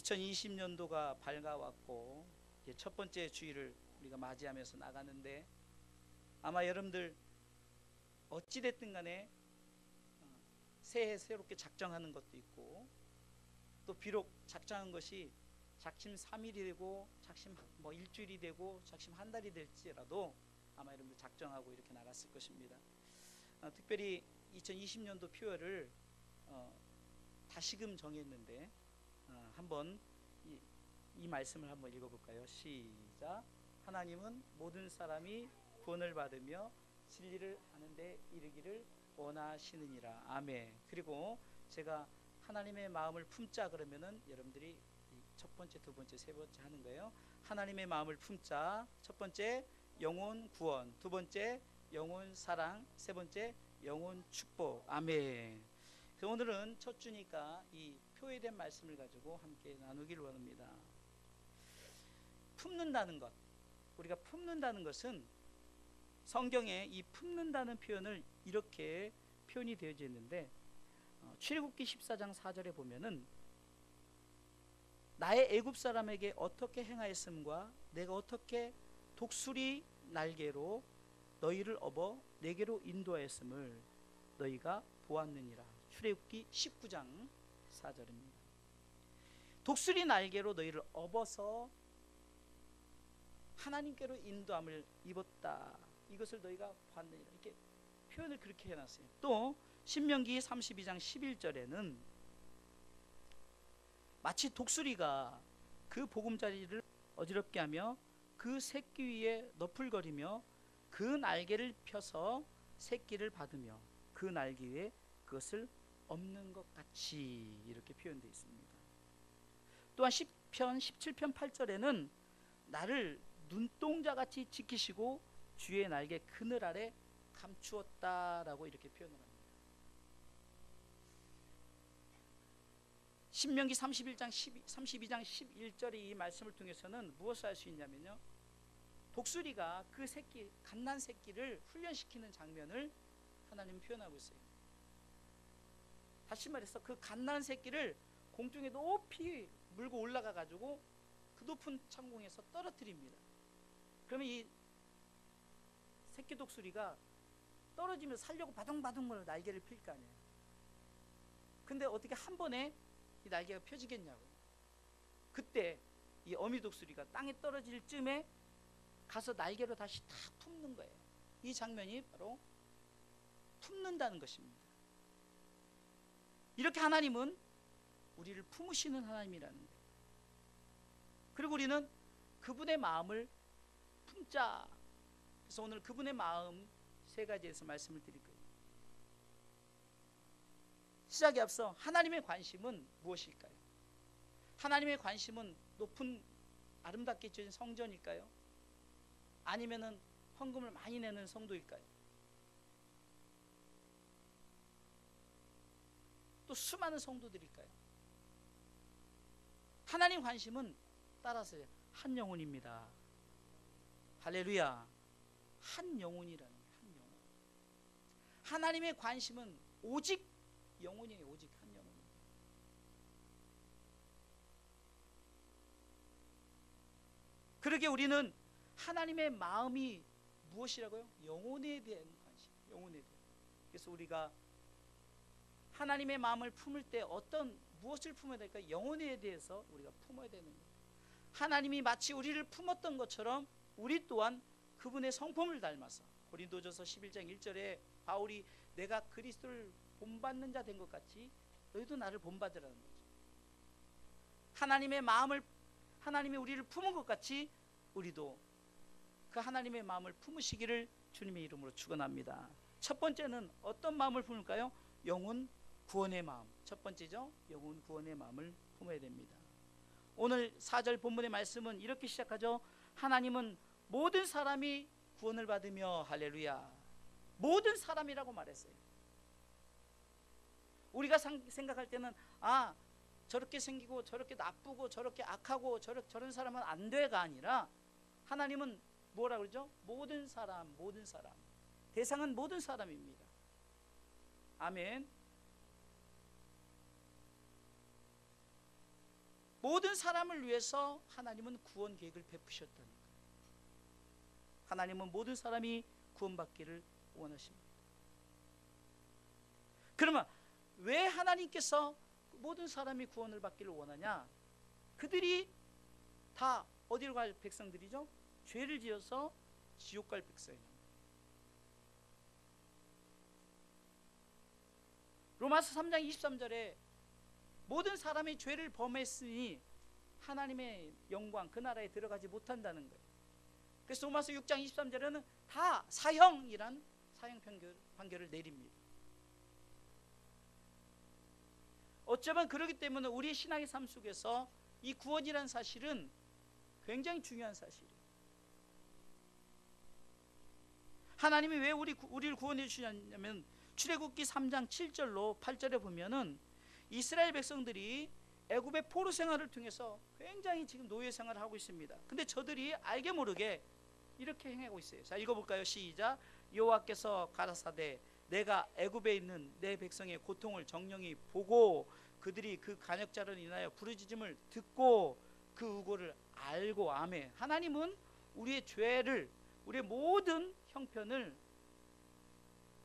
2020년도가 밝아왔고 이제 첫 번째 주일을 우리가 맞이하면서 나가는데, 아마 여러분들 어찌됐든 간에 새해 새롭게 작정하는 것도 있고, 또 비록 작정한 것이 작심 3일이 되고 작심 뭐 일주일이 되고 작심 한 달이 될지라도 아마 여러분들 작정하고 이렇게 나갔을 것입니다. 특별히 2020년도 표어를 다시금 정했는데, 한번 이 말씀을 한번 읽어볼까요? 시작. 하나님은 모든 사람이 구원을 받으며 진리를 아는 데 이르기를 원하시느니라. 아멘. 그리고 제가 하나님의 마음을 품자 그러면은 여러분들이 첫 번째, 두 번째, 세 번째 하는 거예요. 하나님의 마음을 품자. 첫 번째 영혼 구원, 두 번째 영혼 사랑, 세 번째 영혼 축복. 아멘. 오늘은 첫 주니까 이 표에 대한 말씀을 가지고 함께 나누기를 원합니다. 품는다는 것, 우리가 품는다는 것은 성경에 이 품는다는 표현을 이렇게 표현이 되어져 있는데, 출애굽기 14장 4절에 보면은 나의 애굽 사람에게 어떻게 행하였음과 내가 어떻게 독수리 날개로 너희를 업어 내게로 인도하였음을 너희가 보았느니라. 출애굽기 19장 4절입니다. 독수리 날개로 너희를 업어서 하나님께로 인도함을 입었다. 이것을 너희가 봤느니라. 이렇게 표현을 그렇게 해놨어요. 또 신명기 32장 11절에는 마치 독수리가 그 보금자리를 어지럽게 하며 그 새끼 위에 너풀거리며 그 날개를 펴서 새끼를 받으며 그 날개 위에 그것을 엎는 것 같이 이렇게 표현되어 있습니다. 또한 시편 17편 8절에는 나를 눈동자같이 지키시고 주의 날개 그늘 아래 감추었다라고 이렇게 표현을 합니다. 신명기 32장 11절의 이 말씀을 통해서는 무엇을 알 수 있냐면요, 독수리가 그 새끼, 갓난 새끼를 훈련시키는 장면을 하나님은 표현하고 있어요. 다시 말해서 그 갓난 새끼를 공중에 높이 물고 올라가 가지고 그 높은 창공에서 떨어뜨립니다. 그러면 이 새끼 독수리가 떨어지면 살려고 바둥바둥 날개를 필 거 아니에요. 근데 어떻게 한 번에 이 날개가 펴지겠냐고요. 그때 이 어미 독수리가 땅에 떨어질 쯤에 가서 날개로 다시 탁 품는 거예요. 이 장면이 바로 품는다는 것입니다. 이렇게 하나님은 우리를 품으시는 하나님이라는 거예요. 그리고 우리는 그분의 마음을 품자. 그래서 오늘 그분의 마음 세 가지에서 말씀을 드릴 거예요. 시작에 앞서 하나님의 관심은 무엇일까요? 하나님의 관심은 높은 아름답게 지어진 성전일까요? 아니면은 헌금을 많이 내는 성도일까요? 또 수많은 성도들일까요? 하나님 관심은 따라서 한 영혼입니다. 할렐루야. 한 영혼이라는 거예요. 한 영혼. 하나님의 관심은 오직 영혼이에요. 오직 한 영혼. 그러게 우리는 하나님의 마음이 무엇이라고요? 영혼에 대한 관심. 영혼에 대한. 그래서 우리가 하나님의 마음을 품을 때 무엇을 품어야 될까? 영혼에 대해서 우리가 품어야 되는 거예요. 하나님이 마치 우리를 품었던 것처럼 우리 또한 그분의 성품을 닮아서, 고린도전서 11장 1절에 바울이 내가 그리스도를 본받는 자 된 것 같이 너희도 나를 본받으라는 거죠. 하나님이 우리를 품은 것 같이 우리도 그 하나님의 마음을 품으시기를 주님의 이름으로 축원합니다. 첫 번째는 어떤 마음을 품을까요? 영혼 구원의 마음. 첫 번째죠. 영혼 구원의 마음을 품어야 됩니다. 오늘 4절 본문의 말씀은 이렇게 시작하죠. 하나님은 모든 사람이 구원을 받으며, 할렐루야, 모든 사람이라고 말했어요. 우리가 생각할 때는 저렇게 생기고 저렇게 나쁘고 저렇게 악하고 저런 사람은 안 돼가 아니라, 하나님은 뭐라 그러죠? 모든 사람, 모든 사람. 대상은 모든 사람입니다. 아멘. 모든 사람을 위해서 하나님은 구원 계획을 베푸셨다는 거예요. 하나님은 모든 사람이 구원받기를 원하십니다. 그러면 왜 하나님께서 모든 사람이 구원을 받기를 원하냐? 그들이 다 어디로 갈 백성들이죠? 죄를 지어서 지옥 갈 백성이에요. 로마서 3장 23절에 모든 사람이 죄를 범했으니 하나님의 영광 그 나라에 들어가지 못한다는 거예요. 그래서 로마서 6장 23절에는 다 사형이란 사형 판결을 내립니다. 어쩌면 그렇기 때문에 우리의 신앙의 삶 속에서 이 구원이라는 사실은 굉장히 중요한 사실이에요. 하나님이 왜 우리를 구원해 주셨냐면 출애굽기 3장 7절로 8절에 보면은 이스라엘 백성들이 애굽의 포로 생활을 통해서 굉장히 지금 노예 생활을 하고 있습니다. 근데 저들이 알게 모르게 이렇게 행하고 있어요. 자, 읽어볼까요? 시작. 여호와께서 가라사대 내가 애굽에 있는 내 백성의 고통을 정령이 보고 그들이 그 간역자로 인하여 부르짖음을 듣고 그 의고를 알고. 아멘. 하나님은 우리의 죄를, 우리의 모든 형편을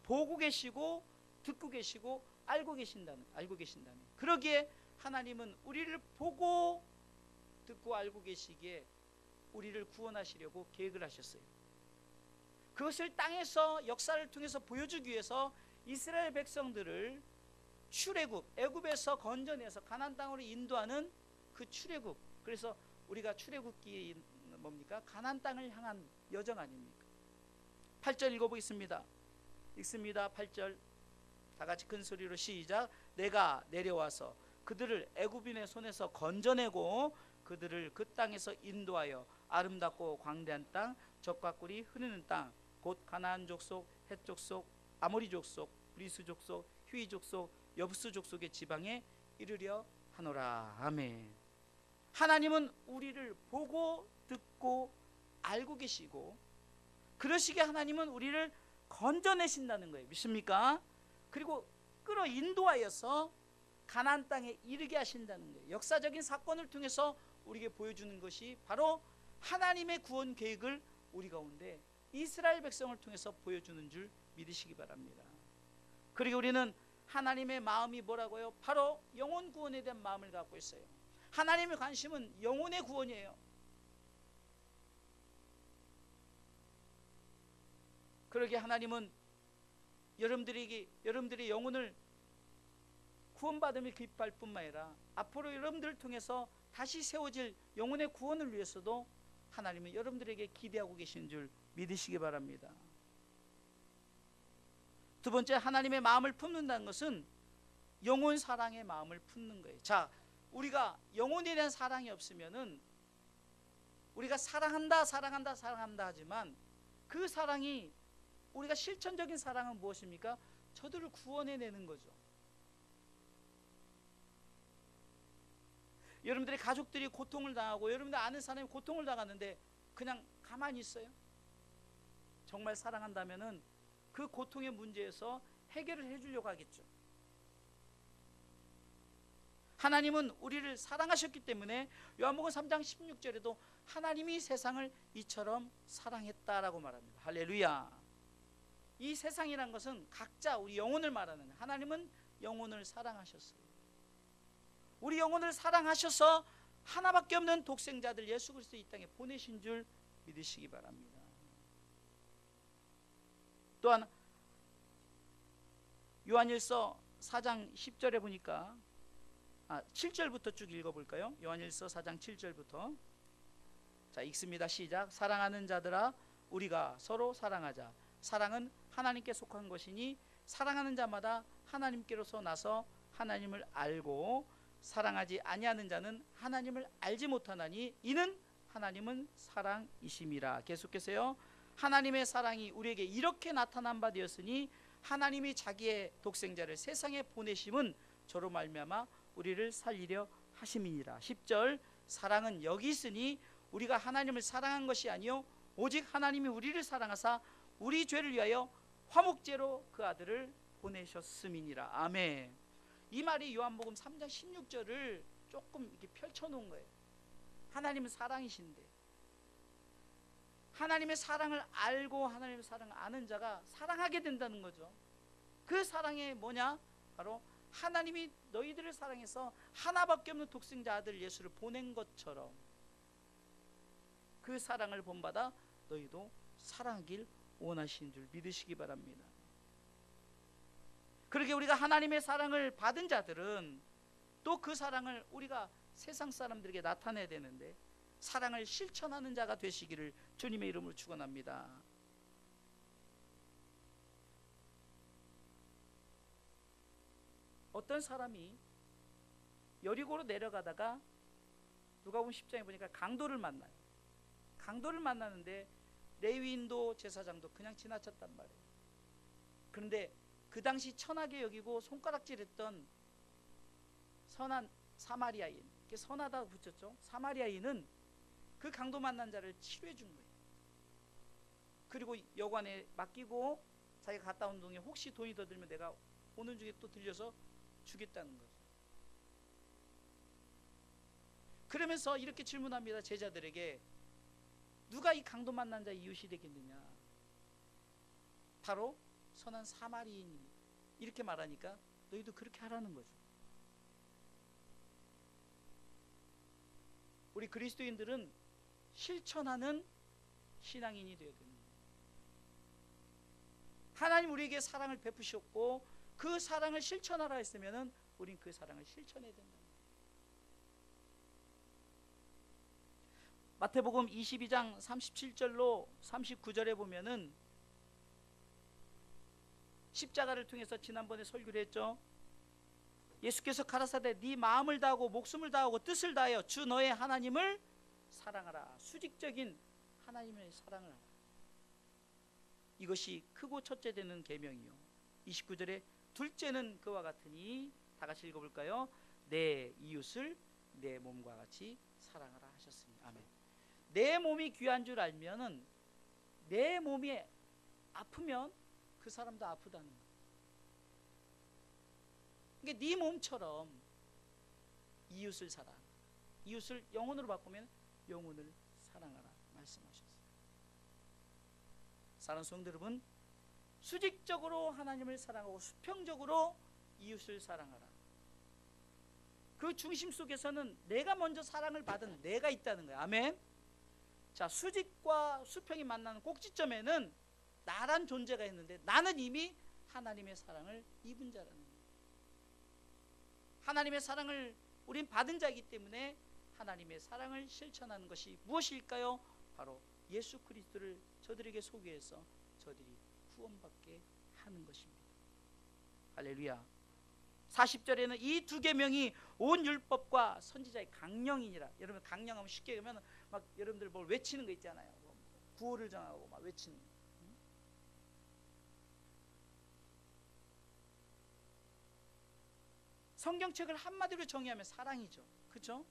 보고 계시고 듣고 계시고 알고 계신다는. 그러기에 하나님은 우리를 보고 듣고 알고 계시기에 우리를 구원하시려고 계획을 하셨어요. 그것을 땅에서 역사를 통해서 보여주기 위해서 이스라엘 백성들을 출애굽, 애굽에서 건져내서 가나안 땅으로 인도하는 그 출애굽. 그래서 우리가 출애굽기에 뭡니까? 가나안 땅을 향한 여정 아닙니까? 8절 읽어보겠습니다. 읽습니다. 8절 다 같이 큰 소리로 시작. 내가 내려와서 그들을 애굽인의 손에서 건져내고 그들을 그 땅에서 인도하여 아름답고 광대한 땅, 젖과 꿀이 흐르는 땅, 곧 가나안 족속, 헷 족속, 아모리 족속, 브리스 족속, 휴이 족속, 여부스 족속의 지방에 이르려 하노라. 아멘. 하나님은 우리를 보고 듣고 알고 계시고 그러시기에 하나님은 우리를 건져내신다는 거예요. 믿습니까? 그리고 끌어 인도하여서 가나안 땅에 이르게 하신다는 거예요. 역사적인 사건을 통해서 우리에게 보여주는 것이 바로 하나님의 구원 계획을 우리 가운데 이스라엘 백성을 통해서 보여주는 줄 믿으시기 바랍니다. 그리고 우리는 하나님의 마음이 뭐라고요? 바로 영혼 구원에 대한 마음을 갖고 있어요. 하나님의 관심은 영혼의 구원이에요. 그러기에 하나님은 여러분들의 영혼을 구원받음을 기뻐할 뿐만 아니라 앞으로 여러분들을 통해서 다시 세워질 영혼의 구원을 위해서도 하나님은 여러분들에게 기대하고 계신 줄 믿으시기 바랍니다. 두 번째, 하나님의 마음을 품는다는 것은 영혼 사랑의 마음을 품는 거예요. 자, 우리가 영혼에 대한 사랑이 없으면은 우리가 사랑한다 하지만 그 사랑이 우리가 실천적인 사랑은 무엇입니까? 저들을 구원해내는 거죠. 여러분들의 가족들이 고통을 당하고 여러분들 아는 사람이 고통을 당하는데 그냥 가만히 있어요? 정말 사랑한다면은 그 고통의 문제에서 해결을 해주려고 하겠죠. 하나님은 우리를 사랑하셨기 때문에 요한복음 3장 16절에도 하나님이 세상을 이처럼 사랑했다라고 말합니다. 할렐루야. 이 세상이란 것은 각자 우리 영혼을 말하는, 하나님은 영혼을 사랑하셨어요. 우리 영혼을 사랑하셔서 하나밖에 없는 독생자들 예수 그리스도 이 땅에 보내신 줄 믿으시기 바랍니다. 또한 요한일서 4장 10절에 보니까 7절부터 쭉 읽어볼까요? 요한일서 4장 7절부터. 자, 읽습니다. 시작. 사랑하는 자들아 우리가 서로 사랑하자. 사랑은 하나님께 속한 것이니 사랑하는 자마다 하나님께로서 나서 하나님을 알고 사랑하지 아니하는 자는 하나님을 알지 못하나니 이는 하나님은 사랑이심이라. 계속해서요. 하나님의 사랑이 우리에게 이렇게 나타난 바 되었으니 하나님이 자기의 독생자를 세상에 보내심은 저로 말미암아 우리를 살리려 하심이니라. 10절. 사랑은 여기 있으니 우리가 하나님을 사랑한 것이 아니요 오직 하나님이 우리를 사랑하사 우리 죄를 위하여 화목제로 그 아들을 보내셨음이니라. 아멘. 이 말이 요한복음 3장 16절을 조금 이렇게 펼쳐놓은 거예요. 하나님은 사랑이신데, 하나님의 사랑을 알고 하나님의 사랑을 아는 자가 사랑하게 된다는 거죠. 그 사랑이 뭐냐? 바로 하나님이 너희들을 사랑해서 하나밖에 없는 독생자 아들 예수를 보낸 것처럼 그 사랑을 본받아 너희도 사랑하길 원하시는 줄 믿으시기 바랍니다. 그렇게 우리가 하나님의 사랑을 받은 자들은 또 그 사랑을 우리가 세상 사람들에게 나타내야 되는데, 사랑을 실천하는 자가 되시기를 주님의 이름으로 축원합니다. 어떤 사람이 여리고로 내려가다가 누가복음 10장에 보니까 강도를 만나요. 강도를 만나는데 레위인도 제사장도 그냥 지나쳤단 말이에요. 그런데 그 당시 천하게 여기고 손가락질했던 선한 사마리아인, 선하다고 붙였죠. 사마리아인은 그 강도 만난 자를 치료해 준 거예요. 그리고 여관에 맡기고 자기가 갔다 온 동에 혹시 돈이 더 들면 내가 오는 중에 또 들려서 주겠다는 거죠. 그러면서 이렇게 질문합니다. 제자들에게 누가 이 강도 만난 자 이웃이 되겠느냐? 바로 선한 사마리아인입니다. 이렇게 말하니까 너희도 그렇게 하라는 거죠. 우리 그리스도인들은 실천하는 신앙인이 되어야 됩니다. 하나님 우리에게 사랑을 베푸셨고 그 사랑을 실천하라 했으면은 우린 그 사랑을 실천해야 된다. 마태복음 22장 37절로 39절에 보면은 십자가를 통해서 지난번에 설교를 했죠. 예수께서 가라사대 네 마음을 다하고 목숨을 다하고 뜻을 다하여 주 너의 하나님을 사랑하라. 수직적인 하나님의 사랑을 하라. 이것이 크고 첫째 되는 계명이요. 29절에 둘째는 그와 같으니, 다 같이 읽어볼까요? 내 이웃을 내 몸과 같이 사랑하라 하셨습니다. 아멘. 내 몸이 귀한 줄 알면은 내 몸이 아프면 그 사람도 아프다는 거예요. 그러니까 네 몸처럼 이웃을 사랑, 이웃을 영혼으로 바꾸면 영혼을 사랑하라 말씀하셨어요. 사랑하는 성도 여러분, 수직적으로 하나님을 사랑하고 수평적으로 이웃을 사랑하라. 그 중심 속에서는 내가 먼저 사랑을 받은 내가 있다는 거예요. 아멘. 자, 수직과 수평이 만나는 꼭지점에는 나란 존재가 있는데 나는 이미 하나님의 사랑을 입은 자라는 거예요. 하나님의 사랑을 우린 받은 자이기 때문에 하나님의 사랑을 실천하는 것이 무엇일까요? 바로 예수 그리스도를 저들에게 소개해서 저들이 구원받게 하는 것입니다. 할렐루야. 40절에는 이 두 계명이 온 율법과 선지자의 강령이니라. 여러분 강령하면 쉽게 그러면 막 여러분들 뭘 외치는 거 있잖아요. 구호를 정하고 막 외치는 거. 성경책을 한마디로 정의하면 사랑이죠. 그렇죠?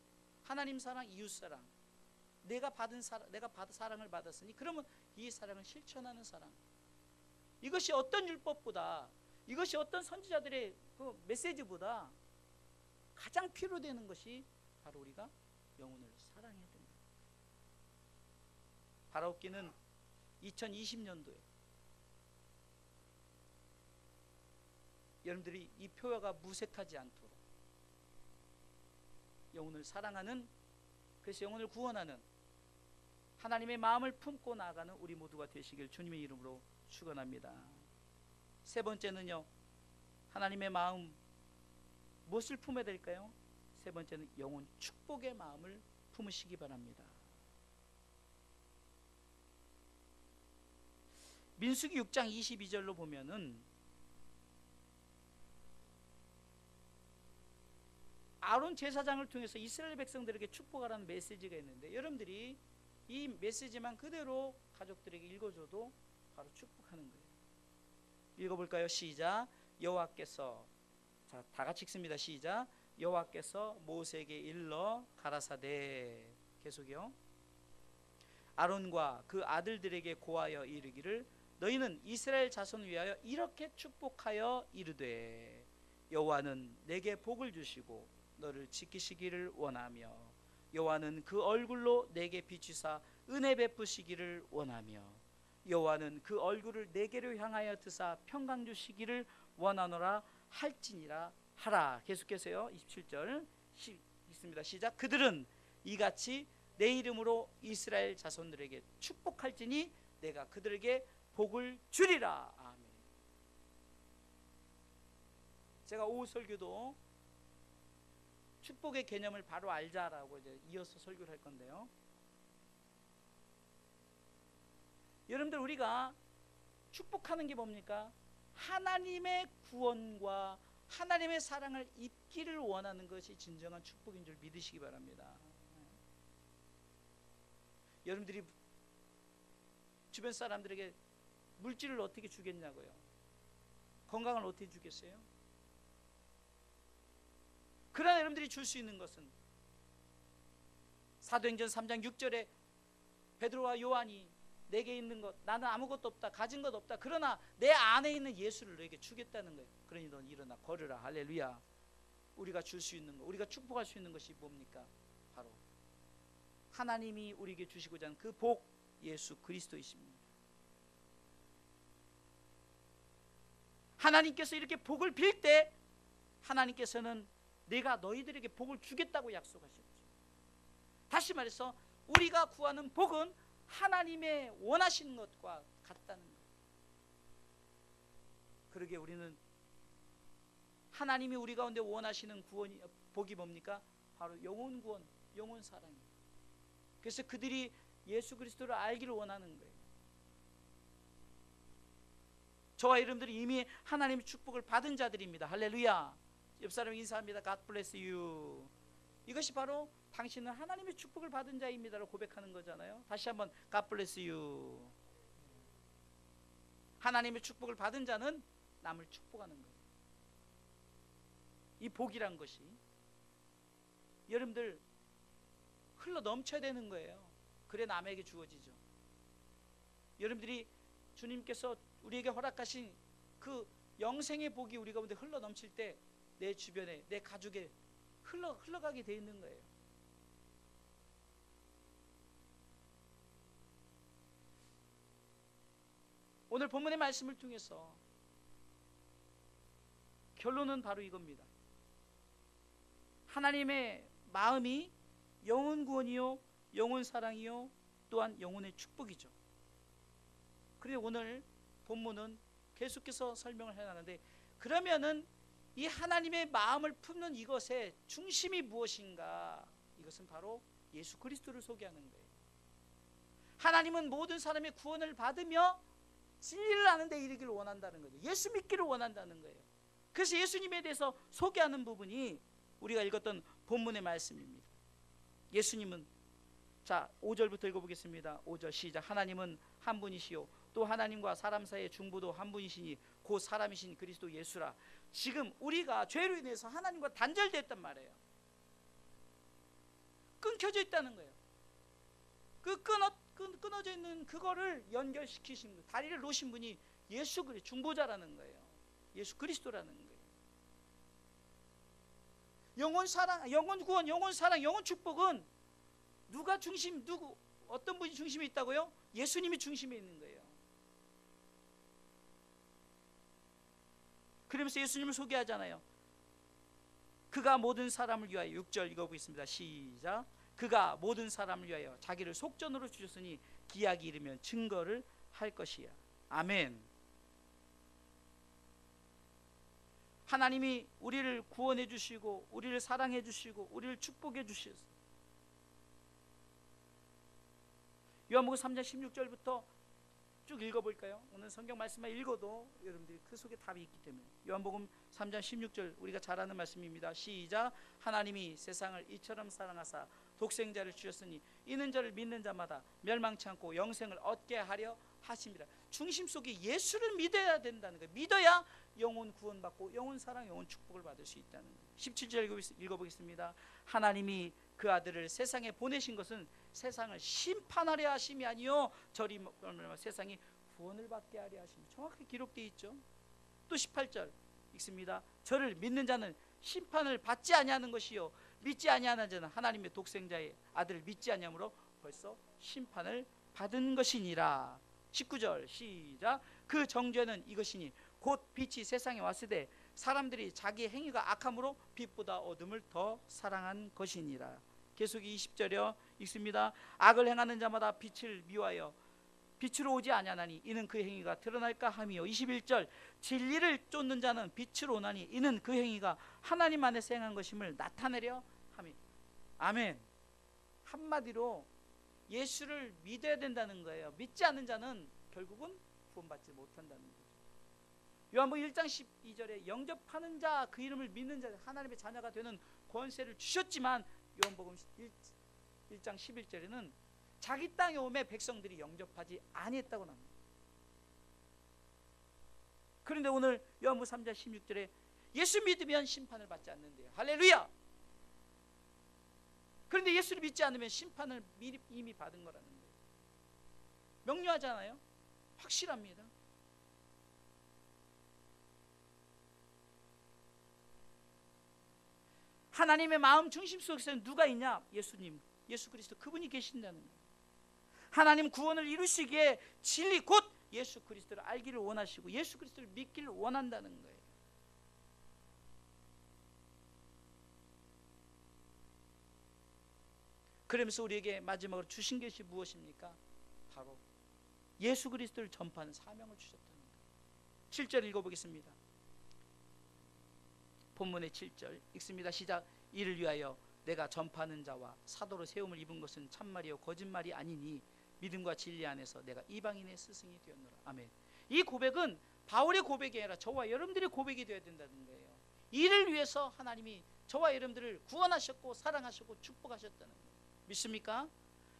하나님 사랑, 이웃 사랑. 내가 받은 사랑을 받았으니 그러면 이 사랑을 실천하는 사랑. 이것이 어떤 율법보다, 이것이 어떤 선지자들의 그 메시지보다 가장 필요되는 것이 바로 우리가 영혼을 사랑해야 된다. 바라옵기는 2020년도에 여러분들이 이 표어가 무색하지 않도록 영혼을 사랑하는, 그래서 영혼을 구원하는 하나님의 마음을 품고 나아가는 우리 모두가 되시길 주님의 이름으로 축원합니다. 세 번째는요, 하나님의 마음 무엇을 품어야 될까요? 세 번째는 영혼 축복의 마음을 품으시기 바랍니다. 민수기 6장 22절로 보면은 아론 제사장을 통해서 이스라엘 백성들에게 축복하라는 메시지가 있는데, 여러분들이 이 메시지만 그대로 가족들에게 읽어줘도 바로 축복하는 거예요. 읽어볼까요? 시작. 여호와께서, 자, 다 같이 읽습니다. 시작. 여호와께서 모세에게 일러 가라사대, 계속요. 아론과 그 아들들에게 고하여 이르기를 너희는 이스라엘 자손을 위하여 이렇게 축복하여 이르되 여호와는 내게 복을 주시고 너를 지키시기를 원하며 여호와는 그 얼굴로 내게 비추사 은혜 베푸시기를 원하며 여호와는 그 얼굴을 내게로 향하여 드사 평강 주시기를 원하노라 할지니라 하라. 계속해서요. 27절 읽습니다. 시작. 그들은 이같이 내 이름으로 이스라엘 자손들에게 축복할지니 내가 그들에게 복을 주리라. 아멘. 제가 오후 설교도 축복의 개념을 바로 알자라고 이제 이어서 설교를 할 건데요. 여러분들, 우리가 축복하는 게 뭡니까? 하나님의 구원과 하나님의 사랑을 입기를 원하는 것이 진정한 축복인 줄 믿으시기 바랍니다. 여러분들이 주변 사람들에게 물질을 어떻게 주겠냐고요? 건강을 어떻게 주겠어요? 그러나 여러분들이 줄 수 있는 것은 사도행전 3장 6절에 베드로와 요한이 내게 있는 것, 나는 아무것도 없다, 가진 것 없다, 그러나 내 안에 있는 예수를 너에게 주겠다는 거예요. 그러니 넌 일어나 걸으라. 할렐루야. 우리가 줄 수 있는 것, 우리가 축복할 수 있는 것이 뭡니까? 바로 하나님이 우리에게 주시고자 하는 그 복, 예수 그리스도이십니다. 하나님께서 이렇게 복을 빌 때 하나님께서는 내가 너희들에게 복을 주겠다고 약속하셨죠. 다시 말해서 우리가 구하는 복은 하나님의 원하시는 것과 같다는 것. 그러게 우리는 하나님이 우리 가운데 원하시는 구원이, 복이 뭡니까? 바로 영혼 구원, 영혼 사랑입니다. 그래서 그들이 예수 그리스도를 알기를 원하는 거예요. 저와 여러분들이 이미 하나님의 축복을 받은 자들입니다. 할렐루야. 옆 사람 인사합니다. God bless you. 이것이 바로 당신은 하나님의 축복을 받은 자입니다라고 고백하는 거잖아요. 다시 한번 God bless you. 하나님의 축복을 받은 자는 남을 축복하는 거예요. 이 복이란 것이 여러분들 흘러 넘쳐야 되는 거예요. 그래 남에게 주어지죠. 여러분들이 주님께서 우리에게 허락하신 그 영생의 복이 우리 가운데 흘러 넘칠 때 내 주변에, 내 가족에 흘러가게 돼 있는 거예요. 오늘 본문의 말씀을 통해서 결론은 바로 이겁니다. 하나님의 마음이 영혼 구원이요, 영혼 사랑이요, 또한 영혼의 축복이죠. 그리고 오늘 본문은 계속해서 설명을 해나가는데, 그러면은 이 하나님의 마음을 품는 이것의 중심이 무엇인가? 이것은 바로 예수 그리스도를 소개하는 거예요. 하나님은 모든 사람의 구원을 받으며 진리를 아는 데 이르기를 원한다는 거죠. 예수 믿기를 원한다는 거예요. 그래서 예수님에 대해서 소개하는 부분이 우리가 읽었던 본문의 말씀입니다. 예수님은, 자 5절부터 읽어보겠습니다. 5절 시작. 하나님은 한 분이시요 또 하나님과 사람 사이의 중보도 한 분이시니 곧 사람이신 그리스도 예수라. 지금 우리가 죄로 인해서 하나님과 단절됐단 말이에요. 끊겨져 있다는 거예요. 그 끊어져 있는 그거를 연결시키신 분, 다리를 놓으신 분이 예수 그리스도 중보자라는 거예요. 예수 그리스도라는 거예요. 영혼 사랑, 영혼 구원, 영혼 사랑, 영혼 축복은 어떤 분이 중심에 있다고요? 예수님이 중심에 있는 거예요. 그러면서 예수님을 소개하잖아요. 그가 모든 사람을 위하여, 6절 읽어보겠습니다. 시작. 그가 모든 사람을 위하여 자기를 속전으로 주셨으니 기약이 이르면 증거를 할 것이야. 아멘. 하나님이 우리를 구원해 주시고 우리를 사랑해 주시고 우리를 축복해 주셨어요. 요한복음 3장 16절부터 쭉 읽어볼까요? 오늘 성경 말씀만 읽어도 여러분들이 그 속에 답이 있기 때문에. 요한복음 3장 16절 우리가 잘 아는 말씀입니다. 시작. 하나님이 세상을 이처럼 사랑하사 독생자를 주셨으니 이는 저를 믿는 자마다 멸망치 않고 영생을 얻게 하려 하심이라. 중심 속에 예수를 믿어야 된다는 거예요. 믿어야 영혼 구원받고 영혼 사랑, 영혼 축복을 받을 수 있다는 거예요. 17절 읽어보겠습니다. 하나님이 그 아들을 세상에 보내신 것은 세상을 심판하려 하심이 아니요 저리 세상이 구원을 받게 하려 하심이 정확히 기록되어 있죠. 또 18절 읽습니다. 저를 믿는 자는 심판을 받지 아니하는 것이요 믿지 아니하는 자는 하나님의 독생자의 아들을 믿지 아니함으로 벌써 심판을 받은 것이니라. 19절 시작. 그 정죄는 이것이니 곧 빛이 세상에 왔을 때 사람들이 자기 행위가 악함으로 빛보다 어둠을 더 사랑한 것이니라. 계속이 20절이요 읽습니다. 악을 행하는 자마다 빛을 미워하여 빛으로 오지 아니하나니 이는 그 행위가 드러날까 함이요. 21절 진리를 쫓는 자는 빛으로 오나니 이는 그 행위가 하나님 안에서 행한 것임을 나타내려 함이. 아멘. 한마디로 예수를 믿어야 된다는 거예요. 믿지 않는 자는 결국은 구원받지 못한다는 거죠. 요한복음 1장 12절에 영접하는 자 그 이름을 믿는 자 하나님의 자녀가 되는 권세를 주셨지만 요한복음 1장 11절에는 자기 땅에 오매 백성들이 영접하지 아니했다고 합니다. 그런데 오늘 요한복음 3장 16절에 예수 믿으면 심판을 받지 않는데요. 할렐루야. 그런데 예수를 믿지 않으면 심판을 이미 받은 거라는 거예요. 명료하잖아요. 확실합니다. 하나님의 마음 중심 속에서는 누가 있냐? 예수님, 예수 그리스도 그분이 계신다는 거예요. 하나님 구원을 이루시기에 진리 곧 예수 그리스도를 알기를 원하시고 예수 그리스도를 믿기를 원한다는 거예요. 그러면서 우리에게 마지막으로 주신 것이 무엇입니까? 바로 예수 그리스도를 전파하는 사명을 주셨다는 거예요. 7절 읽어보겠습니다. 본문의 7절 읽습니다. 시작. 이를 위하여 내가 전파하는 자와 사도로 세움을 입은 것은 참말이요 거짓말이 아니니 믿음과 진리 안에서 내가 이방인의 스승이 되었노라. 아멘. 이 고백은 바울의 고백이 아니라 저와 여러분들의 고백이 되어야 된다는 거예요. 이를 위해서 하나님이 저와 여러분들을 구원하셨고 사랑하셨고 축복하셨다는 거예요. 믿습니까?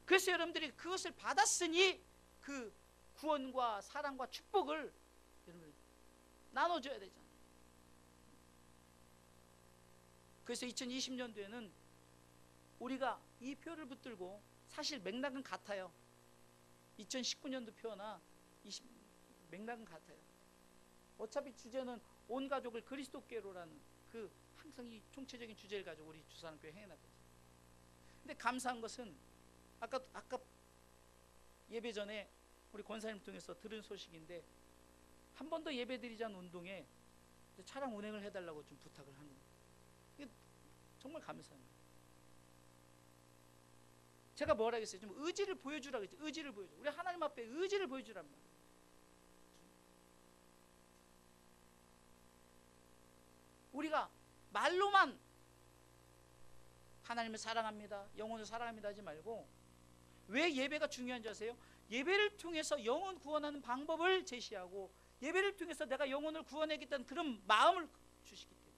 그래서 여러분들이 그것을 받았으니 그 구원과 사랑과 축복을 여러분 나눠줘야 되잖아요. 그래서 2020년도에는 우리가 이 표를 붙들고 사실 맥락은 같아요. 2019년도 표나 맥락은 같아요. 어차피 주제는 온 가족을 그리스도께로라는 그 항상 이 총체적인 주제를 가지고 우리 주사랑교회 행해나거든요. 근데 감사한 것은 아까 예배 전에 우리 권사님 통해서 들은 소식인데 한 번 더 예배 드리자는 운동에 차량 운행을 해달라고 좀 부탁을 하는 거예요. 이게 정말 감사합니다. 제가 뭐라 했어요? 좀 의지를 보여주라고 했죠. 의지를 보여줘. 우리 하나님 앞에 의지를 보여주란 말이에요. 우리가 말로만 하나님을 사랑합니다, 영혼을 사랑합니다 하지 말고 왜 예배가 중요한지 아세요? 예배를 통해서 영혼 구원하는 방법을 제시하고 예배를 통해서 내가 영혼을 구원하겠다는 그런 마음을 주시기 때문에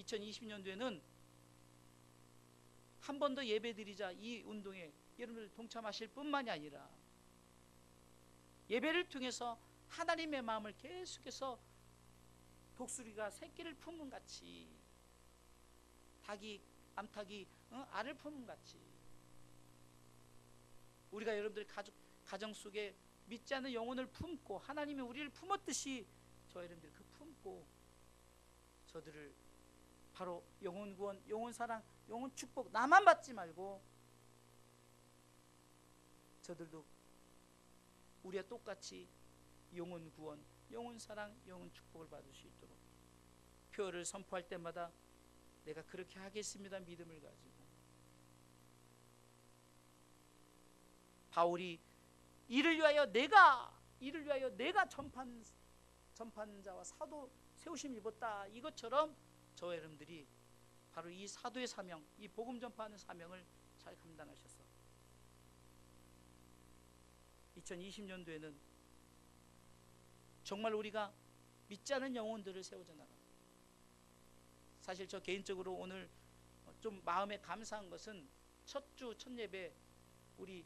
2020년도에는 한 번 더 예배 드리자 이 운동에 여러분들 동참하실 뿐만이 아니라 예배를 통해서 하나님의 마음을 계속해서 독수리가 새끼를 품은 같이 닭이 암탉이 알을 품은 같이 우리가 여러분들의 가정 속에 믿지 않는 영혼을 품고 하나님이 우리를 품었듯이 저 여러분들이 그 품고 저들을 바로 영혼 구원, 영혼 사랑, 영혼 축복 나만 받지 말고 저들도 우리와 똑같이 영혼 구원, 영혼 사랑, 영혼 축복을 받을 수 있도록 표를 선포할 때마다 내가 그렇게 하겠습니다 믿음을 가지고 바울이 이를 위하여 내가 전파하는 자와 사도 세우심 입었다 이것처럼 저와 여러분들이 바로 이 사도의 사명, 이 복음 전파하는 사명을 잘 감당하셔서 2020년도에는 정말 우리가 믿지 않은 영혼들을 세워져 나가. 사실 저 개인적으로 오늘 좀 마음에 감사한 것은 첫 예배 우리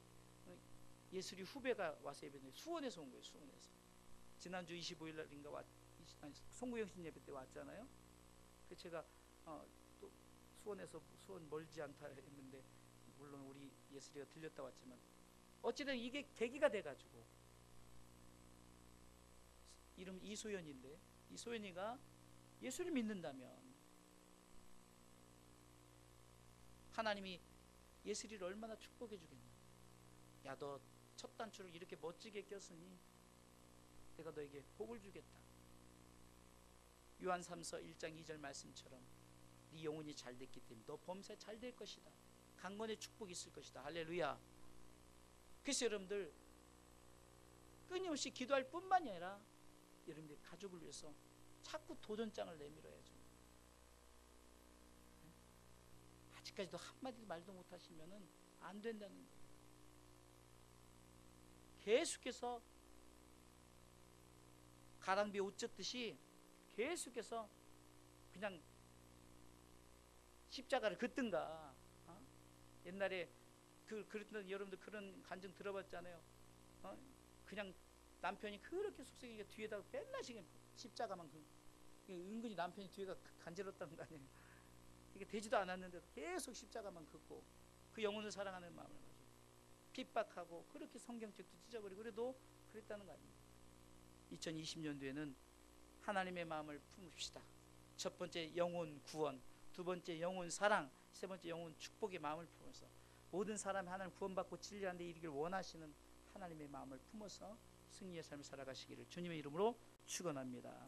예술이 후배가 와서 예배했는데 수원에서 온 거예요. 수원에서 지난주 25일 날인가 송구영신 예배 때 왔잖아요. 그래서 제가 또 수원 멀지 않다 했는데 물론 우리 예술이가 들렸다 왔지만 어찌든 이게 계기가 돼가지고 이름 사람 이소연인데, 이소연이가 예수를 믿는다면 하나님이 예슬이를 얼마나 축복해 주겠냐. 야, 너 첫 단추를 이렇게 멋지게 꼈으니 내가 너에게 복을 주겠다. 요한 3서 1장 2절 말씀처럼 네 영혼이 잘 됐기 때문에 너 범사 잘 될 것이다. 강건의 축복이 있을 것이다. 할렐루야. 그래서 여러분들 끊임없이 기도할 뿐만이 아니라 여러분들 가족을 위해서 자꾸 도전장을 내밀어야죠. 아직까지도 한마디 말도 못하시면은 안 된다는 거예요. 계속해서 가랑비에 옷 젖듯이 계속해서 그냥 십자가를 긋든가. 옛날에 그랬던 여러분들 그런 간증 들어봤잖아요. 그냥 남편이 그렇게 속썩이니까 뒤에다가 맨날 지금 십자가만 은근히 남편이 뒤에가 간지럽다는 거 아니에요. 이게 되지도 않았는데 계속 십자가만 긋고 그 영혼을 사랑하는 마음을 가지고 핍박하고 그렇게 성경책도 찢어버리고 그래도 그랬다는 거 아닙니까? 2020년도에는 하나님의 마음을 품읍시다. 첫 번째 영혼 구원, 두 번째 영혼 사랑, 세 번째 영혼 축복의 마음을 품어서 모든 사람이 하나님 구원받고 진리하는 데 이르기를 원하시는 하나님의 마음을 품어서 승리의 삶을 살아가시기를 주님의 이름으로 축원합니다.